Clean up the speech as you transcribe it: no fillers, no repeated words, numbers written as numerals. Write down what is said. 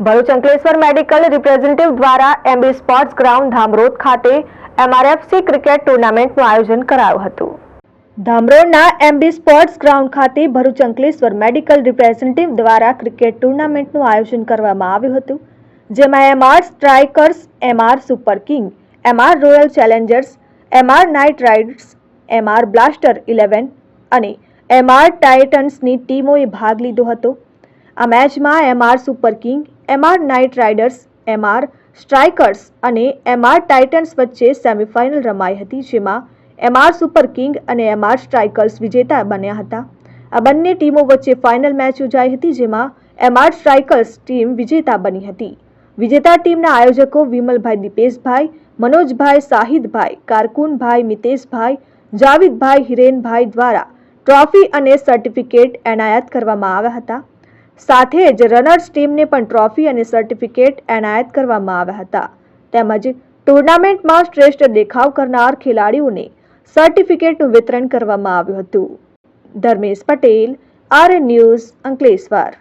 Bharuch Ankleshwar medical representative દ્વારા MB sports ground Dhamrod ખાતે એમઆરએફસી cricket ટુર્નામેન્ટનું આયોજન કરાયું હતું। ધામરોડના એમબી સ્પોર્ટ્સ ગ્રાઉન્ડ ખાતે ભરૂચ અંકલેશ્વર મેડિકલ રિપ્રેઝેન્ટેટિવ દ્વારા ક્રિકેટ ટુર્નામેન્ટનું આયોજન કરવામાં આવ્યું હતું, જેમાં MR strikers, MR super king, MR royal challengers, MR knight riders, MR blaster 11 અને એમઆર ટાઇટન્સની ટીમોએ ભાગ લીધો હતો। આ મેચમાં MR super king, MR knight riders, MR strikers અને એમઆર ટાઇટન્સ વચ્ચે સેમીફાઇનલ રમાઈ હતી, જેમાં એમઆર સુપર કિંગ અને એમઆર સ્ટ્રાઇકર્સ વિજેતા બન્યા હતા। આ બંને ટીમો વચ્ચે ફાઇનલ મેચ યોજાઈ હતી, જેમાં એમઆર સ્ટ્રાઇકર્સ ટીમ વિજેતા બની હતી। વિજેતા ટીમના આયોજકો વિમલભાઈ દીપેશભાઈ, મનોજભાઈ શાહિદભાઈ, કારકુનભાઈ મિતેશભાઈ, જાવિદભાઈ હિરેનભાઈ દ્વારા ટ્રોફી અને સર્ટિફિકેટ એનાયત કરવામાં આવ્યા હતા। સાથે જ રનર્સ ટીમને પણ ટ્રોફી અને સર્ટિફિકેટ એનાયત કરવામાં આવ્યા હતા, તેમજ ટુર્નામેન્ટમાં શ્રેષ્ઠ દેખાવ કરનાર ખેલાડીઓને સર્ટિફિકેટનું વિતરણ કરવામાં આવ્યું હતું। Dharmesh Patel, RN news, Ankleshwar.